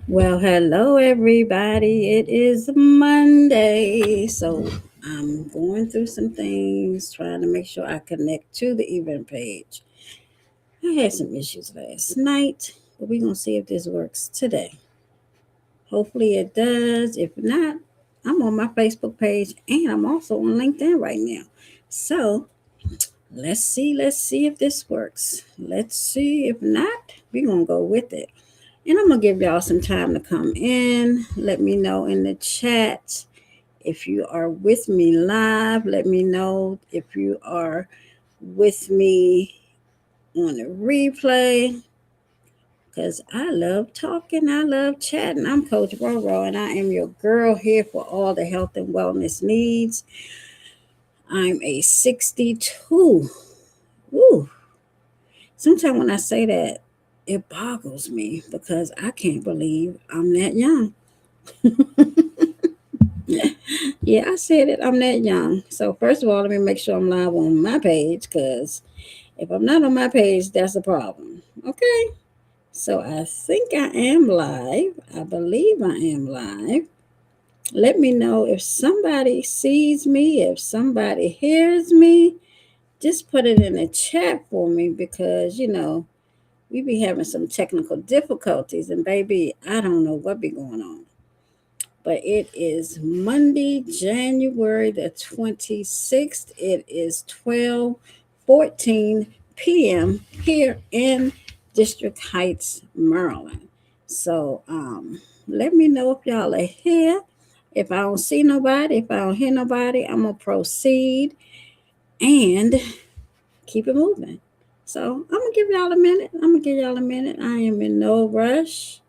Well, hello everybody. It is Monday. So I'm going through some things, trying to make sure I connect to the event page. I had some issues last night, but we're going to see if this works today. Hopefully it does. If not, I'm on my Facebook page and I'm also on LinkedIn right now. So let's see if this works. Let's see. If not, we're going to go with it. And I'm going to give y'all some time to come in. Let me know in the chat if you are with me live. Let me know if you are with me on the replay because I love talking. I love chatting. I'm Coach Roro, and I am your girl here for all the health and wellness needs. I'm a 62. Woo. Sometimes when I say that, it boggles me because I can't believe I'm that young. Yeah, I said it. I'm that young. So first of all, let me make sure I'm live on my page because if I'm not on my page, that's a problem. Okay. So I think I am live. I believe I am live. Let me know if somebody sees me, if somebody hears me. Just put it in the chat for me because we be having some technical difficulties, and baby, I don't know what be going on. But it is Monday, January the 26th. It is 12:14 p.m. here in District Heights, Maryland. So let me know if y'all are here. If I don't see nobody, if I don't hear nobody, I'm going to proceed and keep it moving. So I'm going to give y'all a minute. I'm going to give y'all a minute. I am in no rush.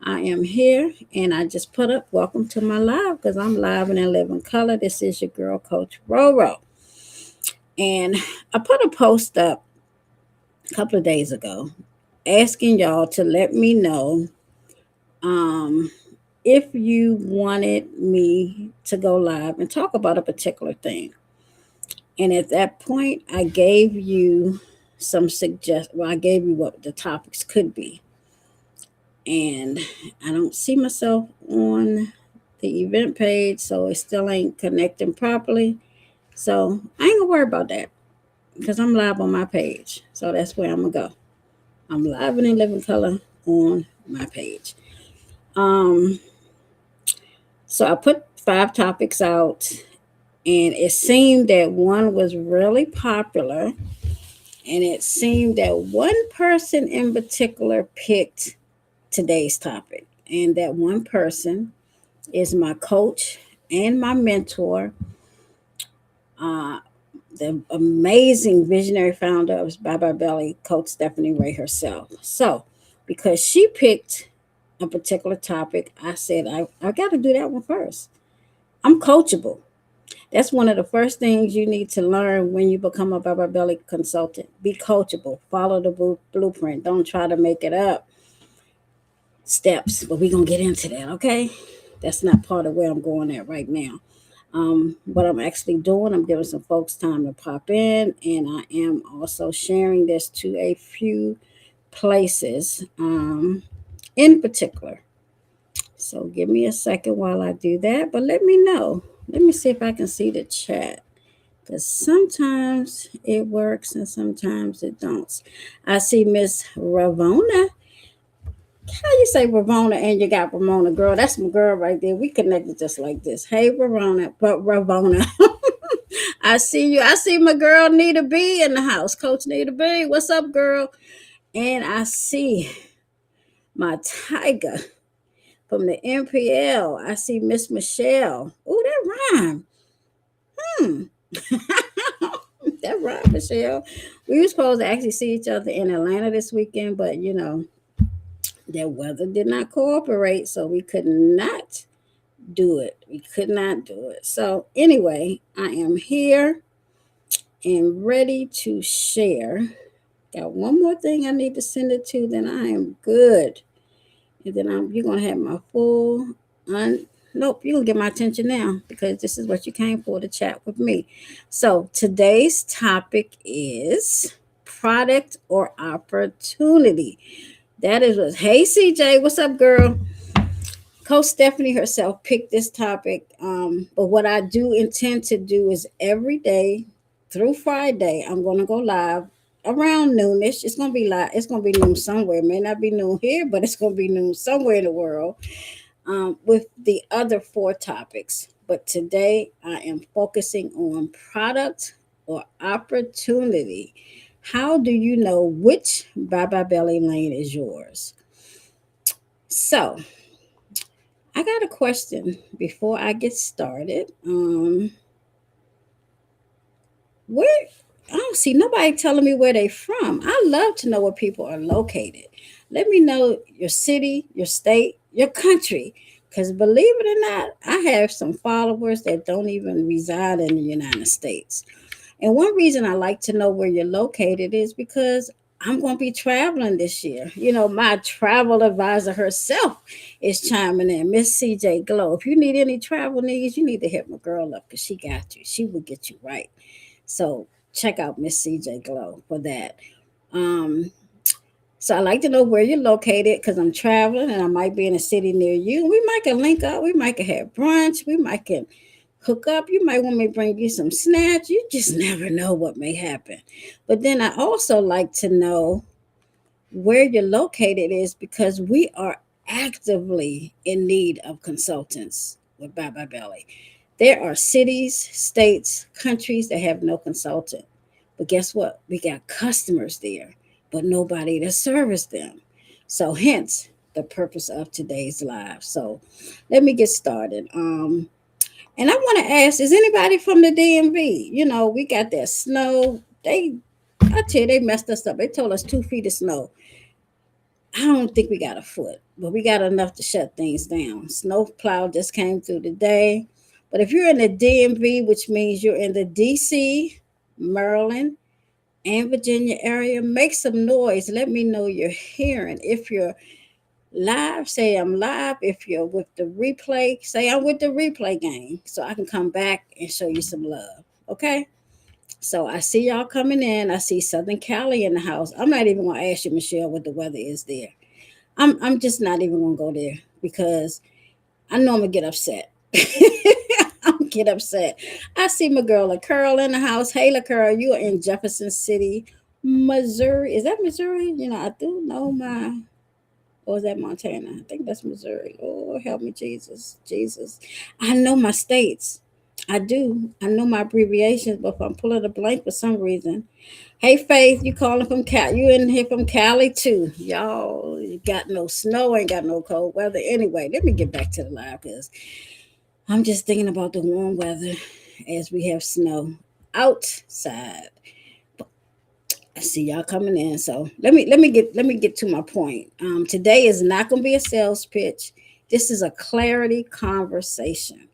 I am here and I just put up welcome to my live because I'm live and in living color. This is your girl, Coach Roro. And I put a post up a couple of days ago asking y'all to let me know um, if you wanted me to go live and talk about a particular thing. And at that point, I gave you I gave you what the topics could be. And I don't see myself on the event page, so it still ain't connecting properly. So I ain't gonna worry about that because I'm live on my page. So that's where I'm gonna go. I'm live and in living color on my page. Um, so I put 5 topics out, and it seemed that one was really popular, and it seemed that one person in particular picked today's topic, and that one person is my coach and my mentor, uh, the amazing visionary founder of Bye Bye Belly, Coach Stephanie Ray herself. So, because she picked a particular topic, I said, I got to do that one first. I'm coachable. That's one of the first things you need to learn when you become a Bye Bye Belly consultant. Be coachable. Follow the blueprint. Don't try to make it up. Steps, but we're going to get into that, okay? That's not part of where I'm going at right now. What I'm actually doing, I'm giving some folks time to pop in, and I am also sharing this to a few places in particular. So give me a second while I do that, but let me know. Let me see if I can see the chat because sometimes it works and sometimes it don't. I see Miss Ravona. How you say Ravona and you got Ramona, girl? That's my girl right there. We connected just like this. Hey, Ravona, but Ravona. I see you. I see my girl Nita B in the house. Coach Nita B, what's up, girl? And I see my tiger from the NPL. I see Miss Michelle. Oh, that rhyme. Hmm. That rhyme, Michelle. We were supposed to actually see each other in Atlanta this weekend, but the weather did not cooperate, so we could not do it. We could not do it. So, anyway, I am here and ready to share. Got one more thing I need to send it to, then I am good. And then you're going to have my full, nope, you're going to get my attention now because this is what you came for, to chat with me. So, today's topic is product or opportunity. That is what. Hey, CJ, what's up, girl? Coach Stephanie herself picked this topic. But what I do intend to do is every day through Friday, I'm going to go live around noonish. It's going to be live. It's going to be noon somewhere. It may not be noon here, but it's going to be noon somewhere in the world, with the other four topics. But today I am focusing on product or opportunity. How do you know which Bye Bye Belly lane is yours? So, I got a question before I get started. Where I don't see nobody telling me where they from. I love to know where people are located. Let me know your city, your state, your country. Because believe it or not, I have some followers that don't even reside in the United States. And one reason I like to know where you're located is because I'm going to be traveling this year. You know, my travel advisor herself is chiming in, Miss CJ Glow. If you need any travel needs, you need to hit my girl up because she got you. She will get you right. So check out Miss CJ Glow for that. Um, so I like to know where you're located because I'm traveling and I might be in a city near you. We might can link up. We might can have brunch. We might can hook up. You might want me to bring you some snacks. You just never know what may happen. But then I also like to know where you're located is because we are actively in need of consultants with Bye Bye Belly. There are cities, states, countries that have no consultant. But guess what? We got customers there, but nobody to service them. So hence the purpose of today's live. So let me get started. And I want to ask, is anybody from the DMV? You know, we got that snow. I tell you, they messed us up. They told us 2 feet of snow. I don't think we got a foot, but we got enough to shut things down. Snow plow just came through today. But if you're in the DMV, which means you're in the DC, Maryland, and Virginia area, make some noise. Let me know you're hearing. If you're live, say I'm live. If you're with the replay, say I'm with the replay gang so I can come back and show you some love. Okay? So I see y'all coming in. I see Southern Cali in the house. I'm not even gonna ask you, Michelle, what the weather is there. I'm just not even gonna go there because I know I'm gonna get upset. I'm gonna get upset. I see my girl LaCurl in the house. Hey LaCurl, you are in Jefferson City, Missouri. Is that Missouri? You know, I do know my, or is that Montana? I think that's Missouri. Oh, help me, Jesus. Jesus. I know my states. I do. I know my abbreviations, but if I'm pulling a blank for some reason. Hey Faith, you calling from Cali? You in here from Cali too? Y'all you got no snow, ain't got no cold weather. Anyway, let me get back to the live because I'm just thinking about the warm weather as we have snow outside. I see y'all coming in. So let me get to my point. Today is not gonna be a sales pitch. This is a clarity conversation.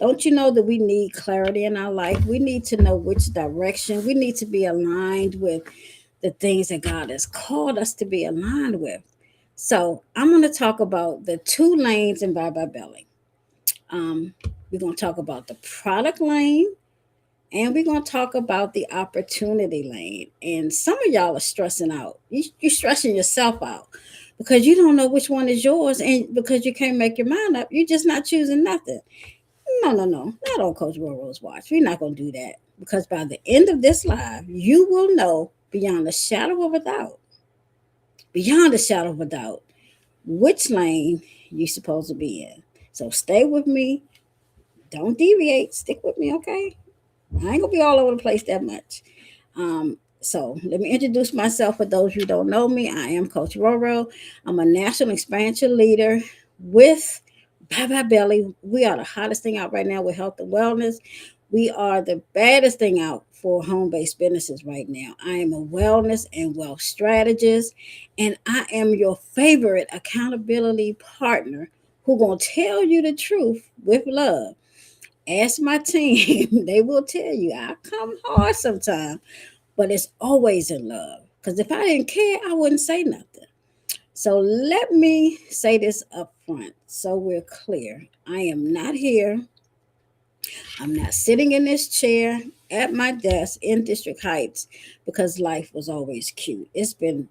Don't you know that we need clarity in our life? We need to know which direction. We need to be aligned with the things that God has called us to be aligned with. So I'm going to talk about the two lanes in Bye Bye Belly. Um, we're going to talk about the product lane and we're going to talk about the opportunity lane. And some of y'all are stressing out. You're stressing yourself out because you don't know which one is yours. And because you can't make your mind up, you're just not choosing nothing. No, no, no, not on Coach Roro's watch. We're not going to do that because by the end of this live, you will know beyond a shadow of a doubt, beyond a shadow of a doubt, which lane you're supposed to be in. So stay with me. Don't deviate. Stick with me, okay? I ain't gonna be all over the place that much. So let me introduce myself for those who don't know me. I am Coach Roro. I'm a national expansion leader with Bye Bye Belly. We are the hottest thing out right now with health and wellness. We are the baddest thing out for home-based businesses right now. I am a wellness and wealth strategist, and I am your favorite accountability partner who gonna tell you the truth with love. Ask my team; they will tell you I come hard sometimes, but it's always in love. Because if I didn't care, I wouldn't say nothing. So let me say this up front so we're clear. I am not here. I'm not sitting in this chair at my desk in District Heights because life was always cute. It's been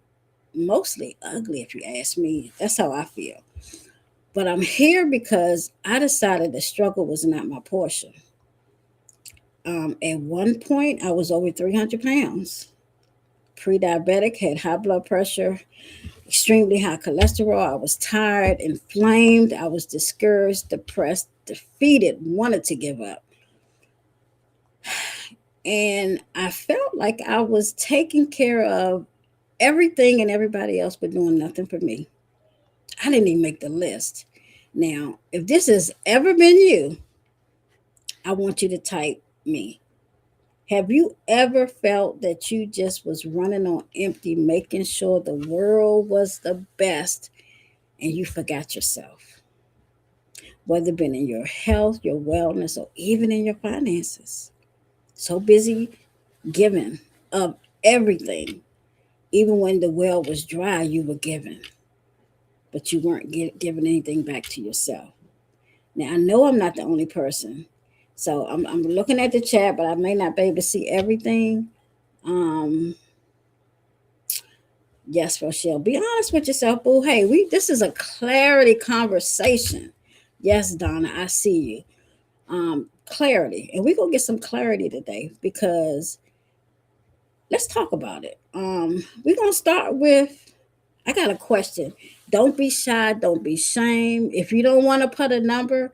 mostly ugly, if you ask me. That's how I feel. But I'm here because I decided the struggle was not my portion. At one point, I was over 300 pounds, pre diabetic, had high blood pressure, extremely high cholesterol. I was tired, inflamed. I was discouraged, depressed, defeated, wanted to give up. And I felt like I was taking care of everything and everybody else, but doing nothing for me. I didn't even make the list. Now, if this has ever been you, I want you to type me. Have you ever felt that you just was running on empty, making sure the world was the best and you forgot yourself? Whether it been in your health, your wellness, or even in your finances. So busy giving of everything. Even when the well was dry, you were giving, but you weren't giving anything back to yourself. Now, I know I'm not the only person. So I'm looking at the chat, but I may not be able to see everything. Um, yes, Rochelle, be honest with yourself, boo. Hey, this is a clarity conversation. Yes, Donna, I see you. Clarity, and we're gonna get some clarity today because let's talk about it. We're gonna start with. I got a question. Don't be shy. Don't be shamed. If you don't want to put a number,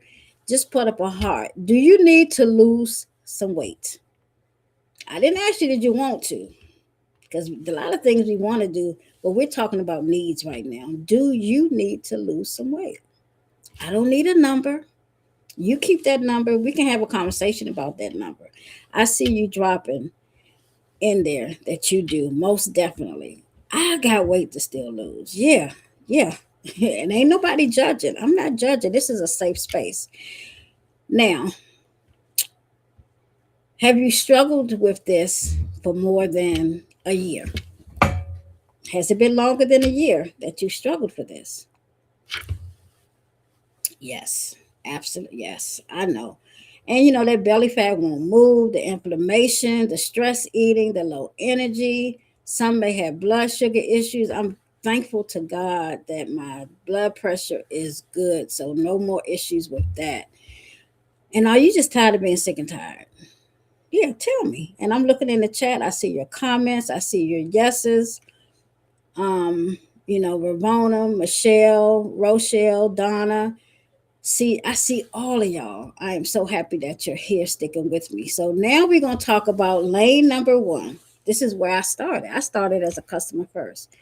just put up a heart. Do you need to lose some weight? I didn't ask you, did you want to? Because a lot of things we want to do, but we're talking about needs right now. Do you need to lose some weight? I don't need a number. You keep that number. We can have a conversation about that number. I see you dropping in there that you do, most definitely. I got weight to still lose. Yeah, yeah. And ain't nobody judging. I'm not judging. This is a safe space. Now, have you struggled with this for more than a year? Has it been longer than a year that you struggled for this? Yes, absolutely. Yes, I know. And that belly fat won't move, the inflammation, the stress eating, the low energy. Some may have blood sugar issues. I'm thankful to God that my blood pressure is good. So no more issues with that. And are you just tired of being sick and tired? Yeah, tell me. And I'm looking in the chat. I see your comments. I see your yeses. Um, Ravona, Michelle, Rochelle, Donna. See, I see all of y'all. I am so happy that you're here sticking with me. So now we're going to talk about lane number one. This is where I started. I started as a customer first.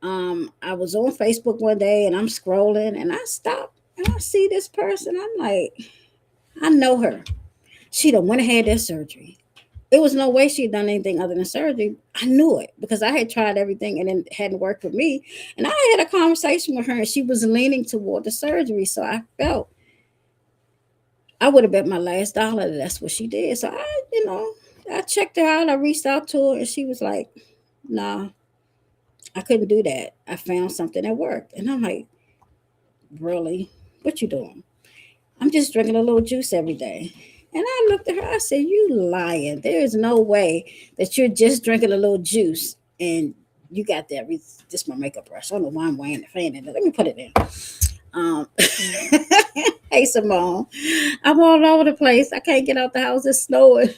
I was on Facebook one day and I'm scrolling and I stopped and I see this person. I'm like, I know her. She done went ahead that surgery. It was no way she'd done anything other than surgery. I knew it because I had tried everything and it hadn't worked for me. And I had a conversation with her and she was leaning toward the surgery. So I felt I would have bet my last dollar that that's what she did. So I checked her out. I reached out to her and she was like, "Nah, I couldn't do that. I found something that worked." And I'm like, "Really? What you doing?" "I'm just drinking a little juice every day." And I looked at her. I said, "You lying? There is no way that you're just drinking a little juice and you got that." This is my makeup brush. I don't know why I'm wearing the fan in it. Let me put it in. Um, hey Simone, I'm all over the place. I can't get out the house. It's snowing.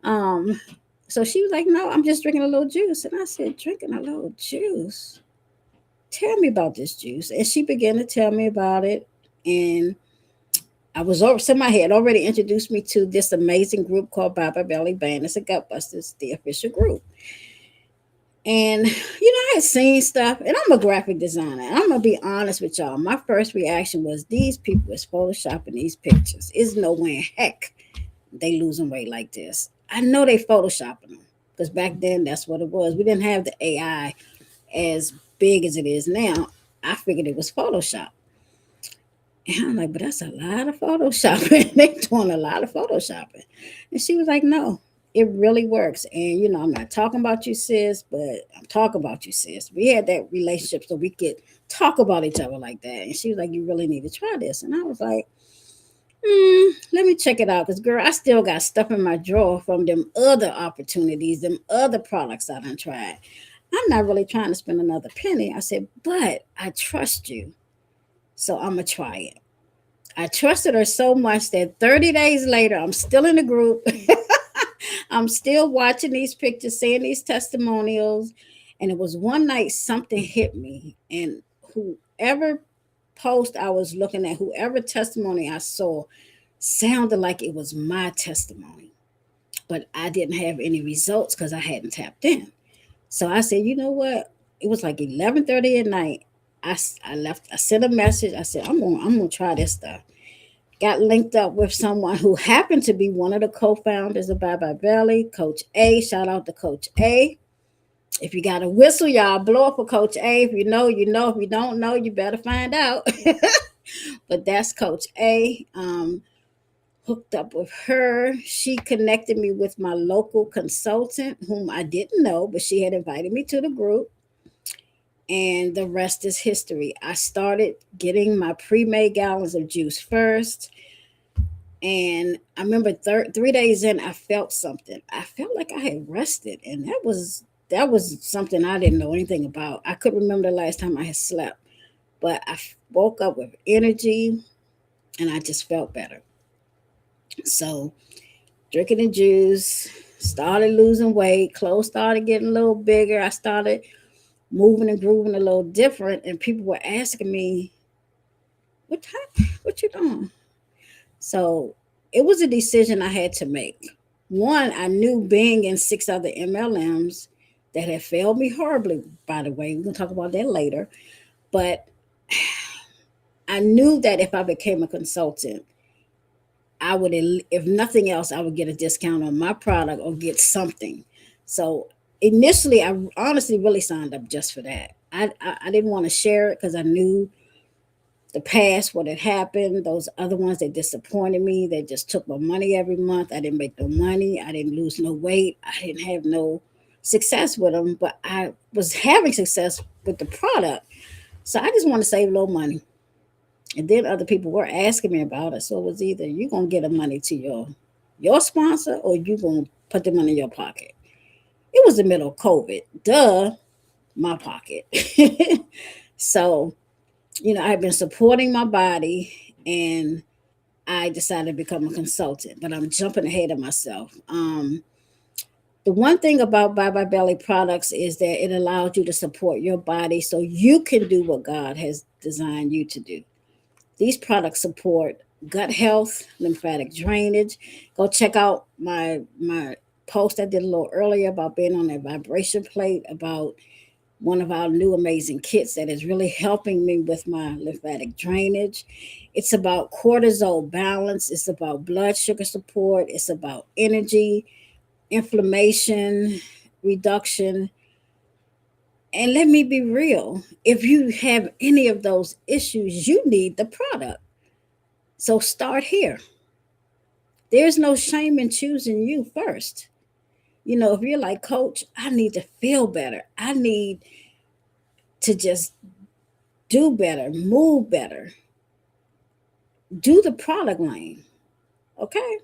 Um, so she was like, "No, I'm just drinking a little juice." And I said, "Drinking a little juice? Tell me about this juice." And she began to tell me about it. And I was over, somebody had already introduced me to this amazing group called Baba Belly Band. It's a Gutbusters, the official group. And I had seen stuff, and I'm a graphic designer. And I'm gonna be honest with y'all. My first reaction was these people is photoshopping these pictures. It's no way in heck they losing weight like this. I know they photoshopping them because back then that's what it was. We didn't have the AI as big as it is now. I figured it was Photoshop. And I'm like, but that's a lot of photoshopping. They're doing a lot of photoshopping. And she was like, no, it really works. And, I'm not talking about you, sis, but I'm talking about you, sis. We had that relationship so we could talk about each other like that. And she was like, you really need to try this. And I was like, let me check it out. Because, girl, I still got stuff in my drawer from them other opportunities, them other products I done tried. I'm not really trying to spend another penny. I said, but I trust you. So I'm going to try it. I trusted her so much that 30 days later, I'm still in the group. I'm still watching these pictures, seeing these testimonials. And it was one night something hit me. And whoever post I was looking at, whoever testimony I saw, sounded like it was my testimony. But I didn't have any results because I hadn't tapped in. So I said, you know what? It was like 11:30 at night. I left. I sent a message. I said, I'm gonna try this stuff. Got linked up with someone who happened to be one of the co-founders of Bye Bye Belly, Coach A. Shout out to Coach A. If you got a whistle, y'all blow up for Coach A. If you know, you know. If you don't know, you better find out. But that's Coach A. Hooked up with her. She connected me with my local consultant, whom I didn't know, but she had invited me to the group. And the rest is history. I started getting my pre-made gallons of juice first. And I remember 3 days in, I felt something. I felt like I had rested. And that was something I didn't know anything about. I couldn't remember the last time I had slept. But I woke up with energy and I just felt better. So drinking the juice, started losing weight, clothes started getting a little bigger. I started moving and grooving a little different, and people were asking me, what you doing?" So it was a decision I had to make. One, I knew being in 6 other MLMs that had failed me horribly. By the way, we're gonna talk about that later. But I knew that if I became a consultant, I would, if nothing else, I would get a discount on my product or get something. So initially, I honestly really signed up just for that. I didn't want to share it because I knew the past, what had happened. Those other ones that disappointed me, they just took my money every month. I didn't make no money. I didn't lose no weight. I didn't have no success with them, but I was having success with the product. So I just want to save a little money. And then other people were asking me about it. So it was either you gonna get the money to your sponsor or you gonna put the money in your pocket. It was the middle of COVID. Duh, my pocket. So, I had been supporting my body and I decided to become a consultant, but I'm jumping ahead of myself. The one thing about Bye Bye Belly products is that it allows you to support your body so you can do what God has designed you to do. These products support gut health, lymphatic drainage. Go check out my post I did a little earlier about being on that vibration plate, about one of our new amazing kits that is really helping me with my lymphatic drainage. It's about cortisol balance, it's about blood sugar support, it's about energy, inflammation reduction. And let me be real, if you have any of those issues, you need the product. So start here. There's no shame in choosing you first. If you're like, Coach, I need to feel better. I need to just do better, move better. Do the product line. Okay.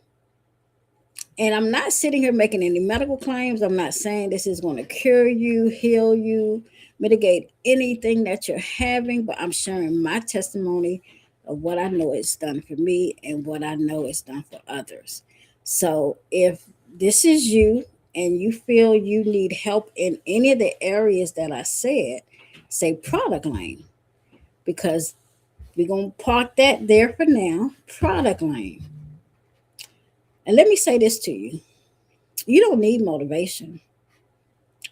And I'm not sitting here making any medical claims. I'm not saying this is going to cure you, heal you, mitigate anything that you're having, but I'm sharing my testimony of what I know it's done for me and what I know it's done for others. So if this is you and you feel you need help in any of the areas that I said, say product line, because we're going to park that there for now. Product line. And let me say this to you. You don't need motivation.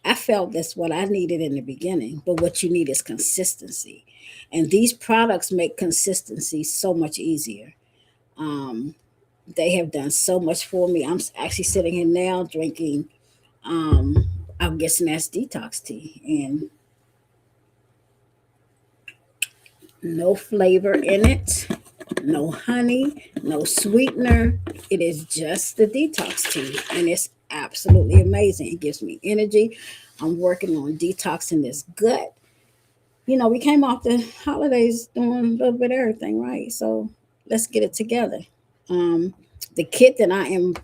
I felt that's what I needed in the beginning, but what you need is consistency. And these products make consistency so much easier. Um, they have done so much for me. I'm actually sitting here now drinking, um, I'm guessing that's detox tea, and no flavor in it, no honey, no sweetener. It is just the detox tea, and it's absolutely amazing. It gives me energy. I'm working on detoxing this gut. We came off the holidays doing a little bit of everything, right? So let's get it together. Um, the kit that I am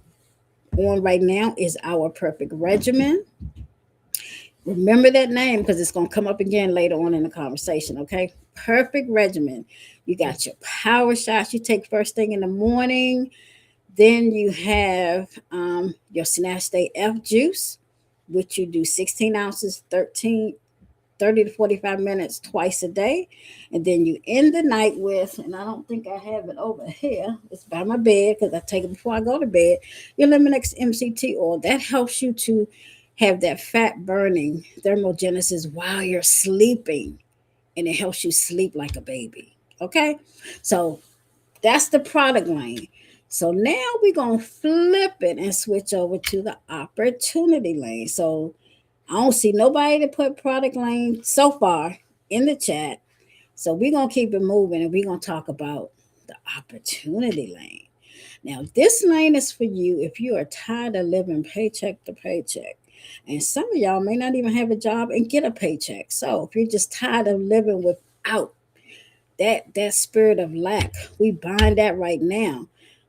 on right now is Our Perfect Regimen. Remember that name because it's going to come up again later on in the conversation, okay? Perfect regimen. You got your power shots you take first thing in the morning. Then you have your Snatch Stay F juice, which you do 16 ounces, 30 to 45 minutes twice a day. And then you end the night with, and I don't think I have it over here, it's by my bed because I take it before I go to bed, your Liminex MCT oil. That helps you to have that fat burning thermogenesis while you're sleeping, and it helps you sleep like a baby. Okay? So that's the product line. So now we're going to flip it and switch over to the opportunity lane. So I don't see nobody to put product lane so far in the chat. So we're going to keep it moving and we're going to talk about the opportunity lane. Now, this lane is for you if you are tired of living paycheck to paycheck. And some of y'all may not even have a job and get a paycheck. So if you're just tired of living without that spirit of lack, we bind that right now.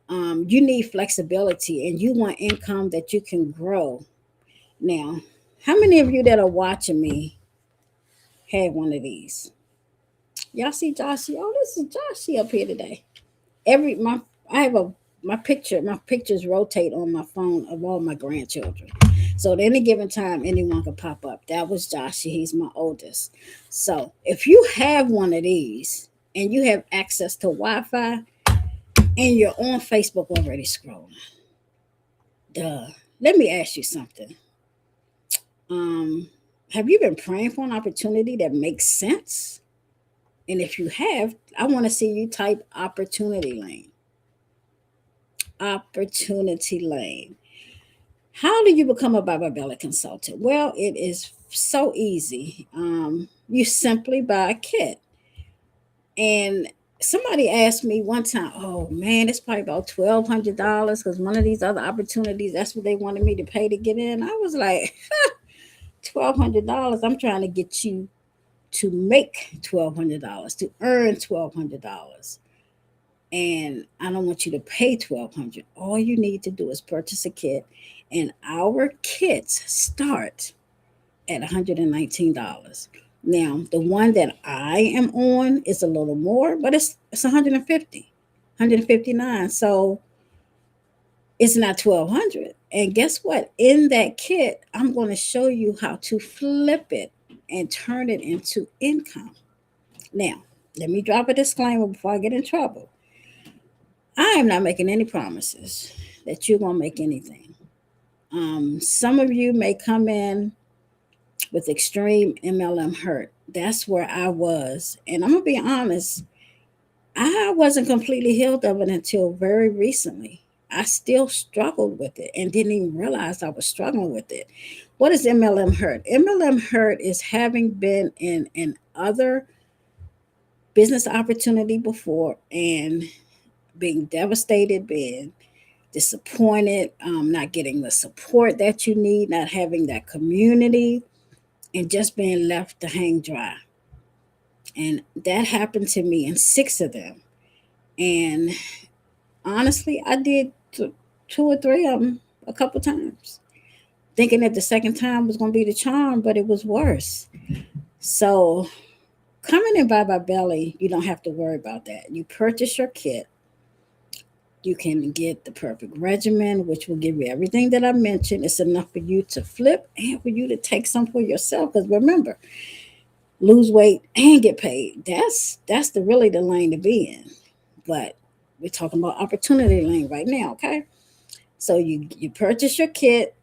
You need flexibility and you want income that you can grow. Now, how many of you that are watching me had one of these? Y'all see Joshy? Oh, this is Joshy up here today. I have a my pictures rotate on my phone of all my grandchildren. So at any given time, anyone could pop up. That was Joshy. He's my oldest. So if you have one of these and you have access to Wi-Fi and you're on Facebook already scrolling, duh. Let me ask you something. Um, have you been praying for an opportunity that makes sense? And if you have, I want to see you type opportunity lane. Opportunity lane. How do you become a Baba Belly consultant? Well, it is so easy. You simply buy a kit. And somebody asked me one time, oh man, it's probably about $1,200 because one of these other opportunities, that's what they wanted me to pay to get in. I was like, $1,200. I'm trying to get you to make $1,200, to earn $1,200. And I don't want you to pay $1,200. All you need to do is purchase a kit, and our kits start at $119. Now, the one that I am on is a little more, but it's 150, 159. So it's not 1,200. And guess what? In that kit, I'm going to show you how to flip it and turn it into income. Now, let me drop a disclaimer before I get in trouble. I am not making any promises that you're going to make anything. Some of you may come in with extreme MLM hurt. That's where I was. And I'm going to be honest, I wasn't completely healed of it until very recently. I still struggled with it and didn't even realize I was struggling with it. What is MLM hurt? MLM hurt is having been in an other business opportunity before and being devastated, being disappointed, not getting the support that you need, not having that community, and just being left to hang dry. And that happened to me in 6 of them. And honestly, I did 2 or 3 of them a couple times, thinking that the second time was going to be the charm, but it was worse. So, coming in Baba Belly, you don't have to worry about that. You purchase your kit. You can get the perfect regimen, which will give you everything that I mentioned. It's enough for you to flip and for you to take some for yourself. Because remember, lose weight and get paid. That's really the lane to be in. But we're talking about opportunity lane right now, okay? So you purchase your kit,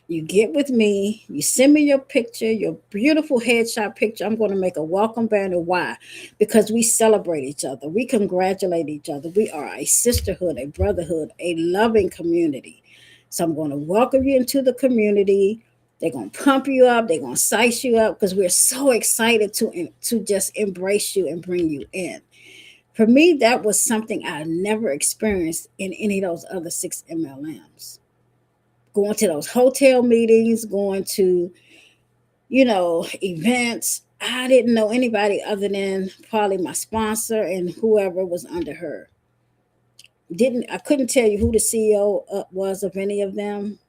you get with me, you send me your picture, your beautiful headshot picture. I'm going to make a welcome banner. Why? Because we celebrate each other, we congratulate each other. We are a sisterhood, a brotherhood, a loving community. So I'm going to welcome you into the community. They're going to pump you up, they're going to size you up because we're so excited to just embrace you and bring you in. For me, that was something I never experienced in any of those other 6 MLMs. Going to those hotel meetings, going to, events. I didn't know anybody other than probably my sponsor and whoever was under her. I couldn't tell you who the CEO was of any of them,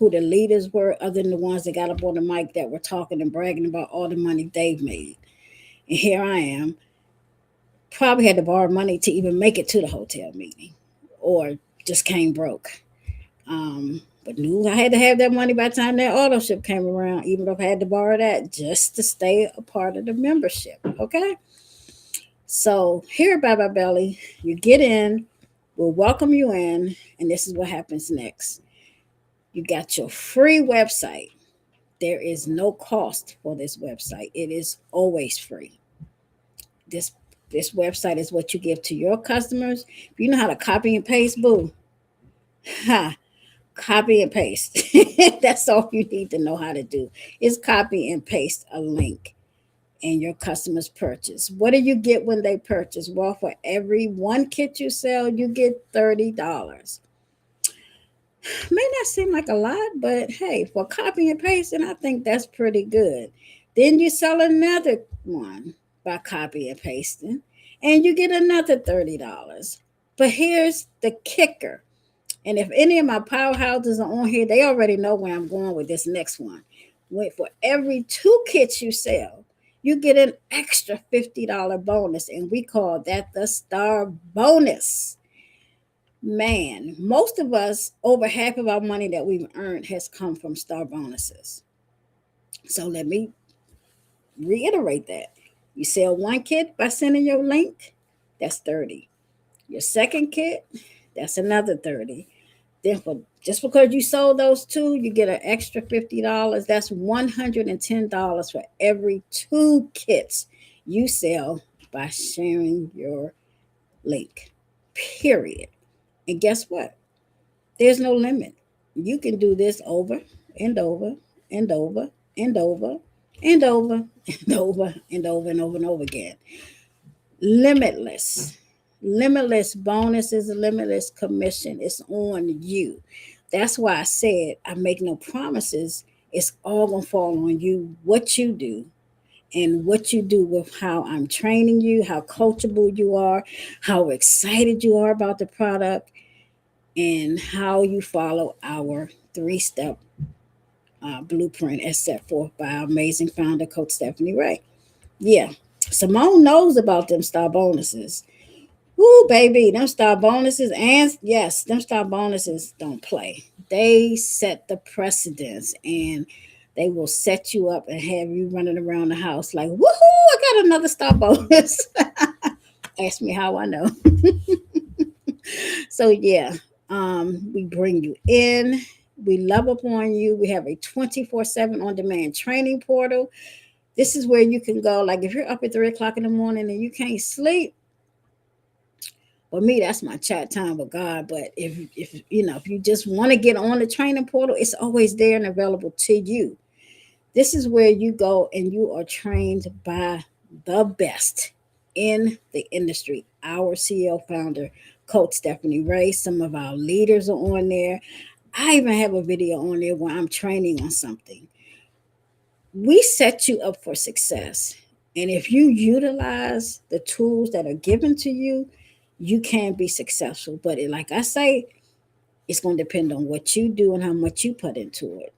who the leaders were, other than the ones that got up on the mic that were talking and bragging about all the money they've made. And here I am, probably had to borrow money to even make it to the hotel meeting, or just came broke. But knew I had to have that money by the time that autoship came around, even if I had to borrow that just to stay a part of the membership. Okay. So here at Bye Belly, you get in, we'll welcome you in, and this is what happens next. You got your free website. There is no cost for this website. It is always free. This this website is what you give to your customers. If you know how to copy and paste, boo. Ha, copy and paste. That's all you need to know how to do is copy and paste a link and your customers purchase. What do you get when they purchase? Well, for every one kit you sell, you get $30. May not seem like a lot, but hey, for copy and pasting, I think that's pretty good. Then you sell another one by copy and pasting, and you get another $30. But here's the kicker. And if any of my powerhouses are on here, they already know where I'm going with this next one. For every 2 kits you sell, you get an extra $50 bonus, and we call that the star bonus. Man, most of us, over half of our money that we've earned has come from star bonuses. So let me reiterate that. You sell 1 kit by sending your link, that's 30. Your second kit, that's another 30. Then just because you sold those 2, you get an extra $50. That's $110 for every 2 kits you sell by sharing your link. Period. And guess what? There's no limit. You can do this over and over and over and over and over and over and over and over and over again. Limitless. Limitless bonuses, limitless commission. It's on you. That's why I said I make no promises. It's all going to fall on you, what you do, and what you do with how I'm training you, how coachable you are, how excited you are about the product, and how you follow our 3-step blueprint as set forth by our amazing founder, Coach Stephanie Ray. Yeah, Simone knows about them star bonuses. Woo, baby, them star bonuses, and yes, them star bonuses don't play. They set the precedence, and they will set you up and have you running around the house like, woohoo, I got another star bonus. Ask me how I know. So yeah, we bring you in. We love upon you. We have a 24/7 on-demand training portal. This is where you can go. Like if you're up at 3 o'clock in the morning and you can't sleep, for me, that's my chat time with God. But if you just want to get on the training portal, it's always there and available to you. This is where you go and you are trained by the best in the industry. Our CEO founder, Coach Stephanie Ray. Some of our leaders are on there. I even have a video on there where I'm training on something. We set you up for success. And if you utilize the tools that are given to you, you can be successful. But like I say, it's going to depend on what you do and how much you put into it.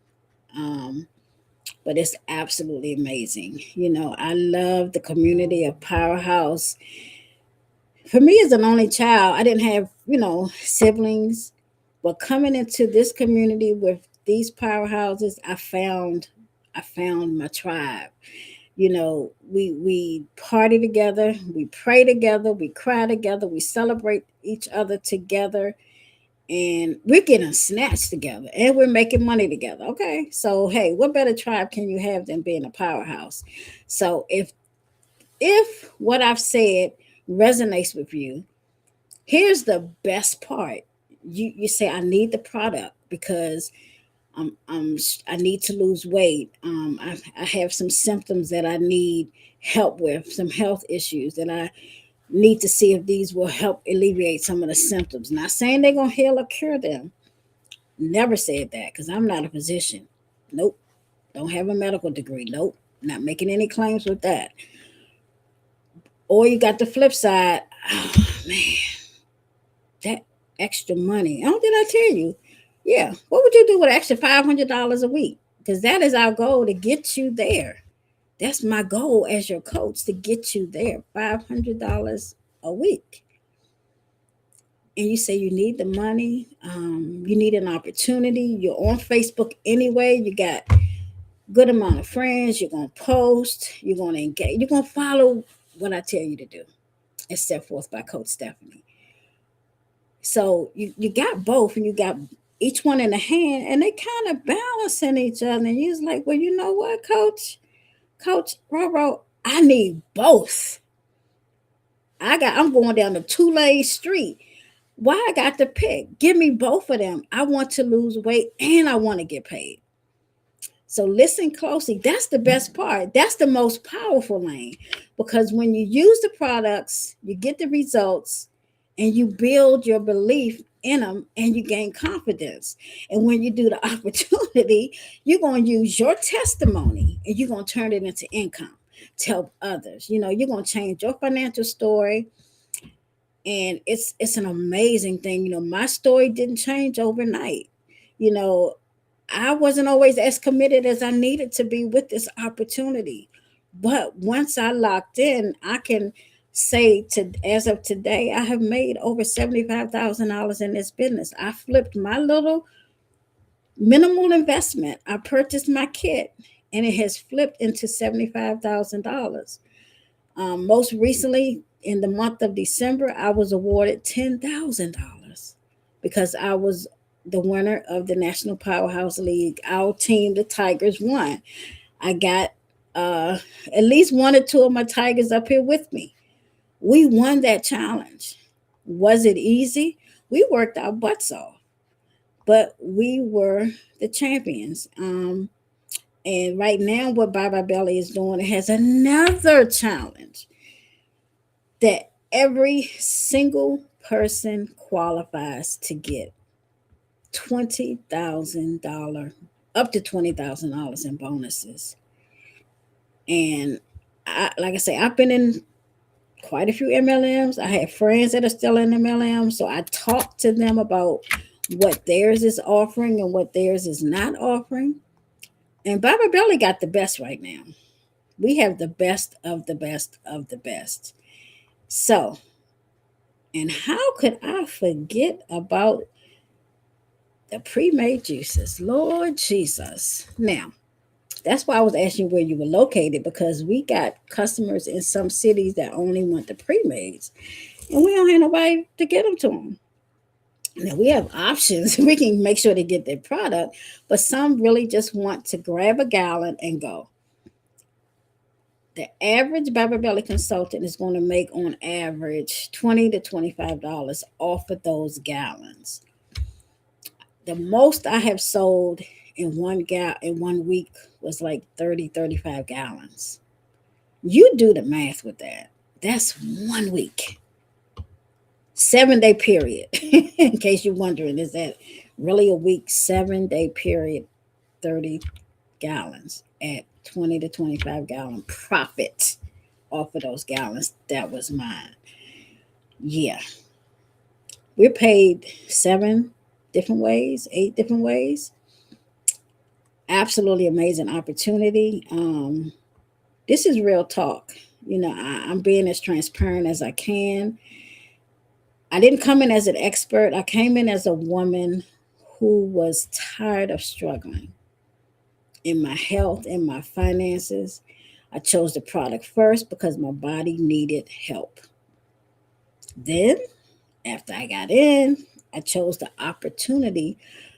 But it's absolutely amazing. I love the community of Powerhouse. For me, as an only child, I didn't have, siblings. But coming into this community with these powerhouses, I found my tribe. We party together, we pray together, we cry together, we celebrate each other together, and we're getting snatched together, and we're making money together. Okay, so hey, what better tribe can you have than being a powerhouse? So if what I've said resonates with you, here's the best part. You say, I need the product because I need to lose weight. I have some symptoms that I need help with, some health issues that I need to see if these will help alleviate some of the symptoms. Not saying they're going to heal or cure them. Never said that because I'm not a physician. Nope. Don't have a medical degree. Nope. Not making any claims with that. Or you got the flip side. Oh, man. That extra money. Oh, did I tell you? Yeah. What would you do with an extra $500 a week? Because that is our goal to get you there. That's my goal as your coach to get you there. $500 a week. And you say you need the money, you need an opportunity. You're on Facebook anyway. You got good amount of friends. You're gonna post. You're gonna engage. You're gonna follow what I tell you to do. It's set forth by Coach Stephanie. So you got both, and you got each one in the hand, and they kind of balancing each other. And you're like, well, you know what, Coach Roro, I need both. I'm going down the 2-lane street. Why I got to pick? Give me both of them. I want to lose weight and I want to get paid. So listen closely. That's the best part. That's the most powerful lane, because when you use the products, you get the results and you build your belief in them and you gain confidence. And when you do the opportunity, you're going to use your testimony and you're going to turn it into income to help others. You're going to change your financial story. And it's an amazing thing. My story didn't change overnight. You know, I wasn't always as committed as I needed to be with this opportunity. But once I locked in, I can say to as of today, I have made over $75,000 in this business. I flipped my little minimal investment. I purchased my kit and it has flipped into $75,000. Most recently, in the month of December, I was awarded $10,000 because I was the winner of the National Powerhouse League. Our team, the Tigers, won. I got at least one or two of my Tigers up here with me. We won that challenge. Was it easy? We worked our butts off, but we were the champions. And right now, what Bye Bye Belly is doing, it has another challenge that every single person qualifies to get $20,000, up to $20,000 in bonuses. And like I say, I've been in quite a few MLMs. I have friends that are still in MLM, so I talk to them about what theirs is offering and what theirs is not offering. And Bye Bye Belly got the best right now. We have the best of the best of the best. So, and how could I forget about the pre-made juices? Lord Jesus. Now, that's why I was asking where you were located, because we got customers in some cities that only want the pre-mades, and we don't have nobody to get them to them. Now, we have options. We can make sure they get their product, but some really just want to grab a gallon and go. The average Bye Bye Belly consultant is going to make on average $20 to $25 off of those gallons. The most I have sold in in 1 week was like 30, 35 gallons. You do the math with that. That's 1 week. 7-day period. In case you're wondering, is that really a week? 7-day period, 30 gallons at 20 to 25 gallon profit off of those gallons. That was mine. Yeah. We're paid 7 different ways, 8 different ways. Absolutely amazing opportunity. This is real talk. I'm being as transparent as I can. I didn't come in as an expert. I came in as a woman who was tired of struggling in my health, in my finances. I chose the product first because my body needed help. Then, after I got in, I chose the opportunity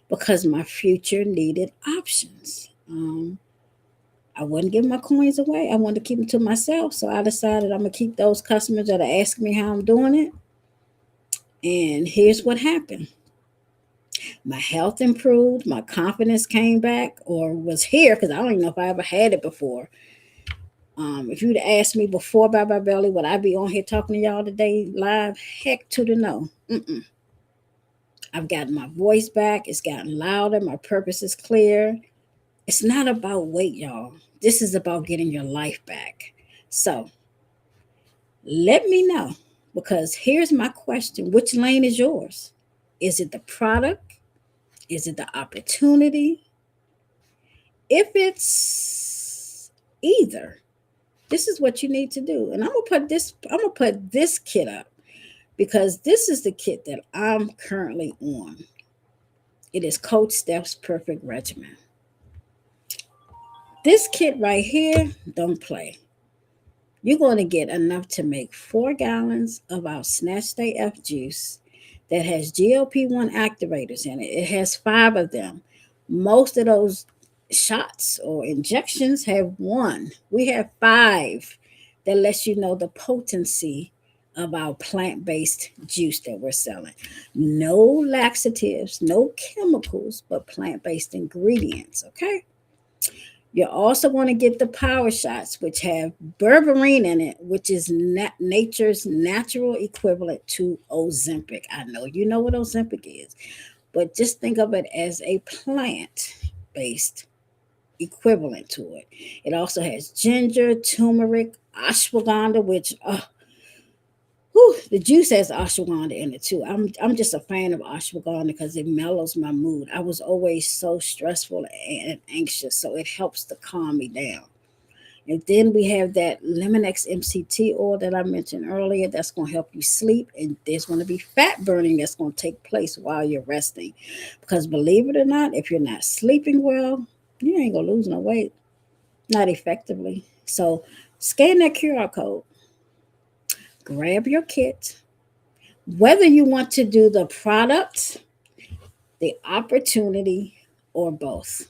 because my future needed options. I wouldn't give my coins away. I wanted to keep them to myself. So I decided I'm going to keep those customers that are asking me how I'm doing it. And here's what happened. My health improved. My confidence came back, or was here, because I don't even know if I ever had it before. If you'd asked me before Bye Bye Belly, would I be on here talking to y'all today live? Heck to the no. I've gotten my voice back. It's gotten louder. My purpose is clear. It's not about weight, y'all. This is about getting your life back. So let me know, because here's my question. Which lane is yours? Is it the product? Is it the opportunity? If it's either, this is what you need to do. And I'm gonna put this kit up because this is the kit that I'm currently on. It is Coach Steph's Perfect Regimen. This kit right here, don't play. You're going to get enough to make 4 gallons of our Snatch Stay F juice that has GLP-1 activators in it. It has 5 of them. Most of those shots or injections have 1. We have 5 that lets you know the potency of our plant-based juice that we're selling. No laxatives, no chemicals, but plant-based ingredients, okay? You're also going to get the power shots, which have berberine in it, which is nature's natural equivalent to Ozempic. I know you know what Ozempic is, but just think of it as a plant based equivalent to it. It also has ginger, turmeric, ashwagandha, which the juice has ashwagandha in it too. I'm just a fan of ashwagandha because it mellows my mood. I was always so stressful and anxious, so it helps to calm me down. And then we have that Lemonex MCT oil that I mentioned earlier. That's going to help you sleep, and there's going to be fat burning that's going to take place while you're resting. Because believe it or not, if you're not sleeping well, you ain't gonna lose no weight, not effectively. So scan that QR code, grab your kit. Whether you want to do the product, the opportunity, or both.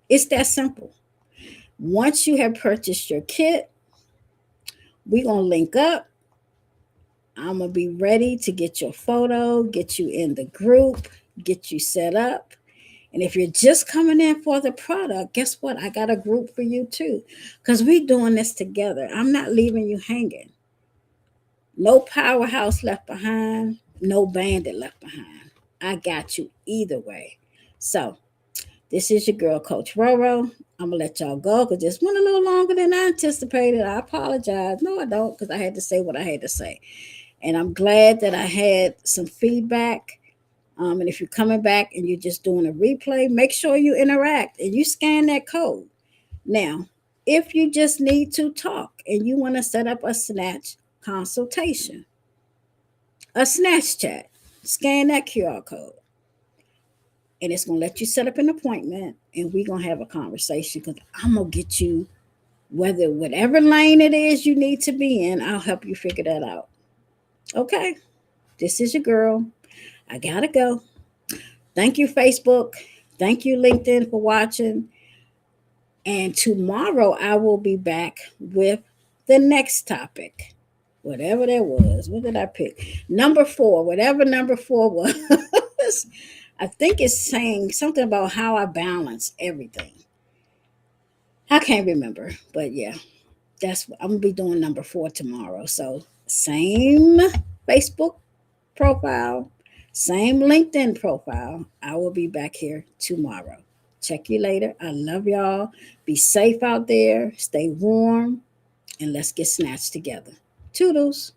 It's that simple. Once you have purchased your kit, we're going to link up. I'm going to be ready to get your photo, get you in the group, get you set up. And if you're just coming in for the product, guess what? I got a group for you too, because we're doing this together. I'm not leaving you hanging. No powerhouse left behind, no bandit left behind. I got you either way. So, this is your girl, Coach Roro. I'm going to let y'all go because this went a little longer than I anticipated. I apologize. No, I don't, because I had to say what I had to say. And I'm glad that I had some feedback. And if you're coming back and you're just doing a replay, make sure you interact and you scan that code. Now, if you just need to talk and you want to set up a snatch consultation, a snatch chat, scan that QR code. And it's going to let you set up an appointment and we're going to have a conversation because I'm going to get you whatever lane it is you need to be in, I'll help you figure that out. Okay, this is your girl. I got to go. Thank you, Facebook. Thank you, LinkedIn, for watching. And tomorrow I will be back with the next topic. Whatever that was. What did I pick? Number 4, whatever number 4 was. I think it's saying something about how I balance everything. I can't remember, but yeah, I'm gonna be doing number 4 tomorrow. So same Facebook profile, same LinkedIn profile. I will be back here tomorrow. Check you later. I love y'all. Be safe out there. Stay warm, and let's get snatched together. Toodles.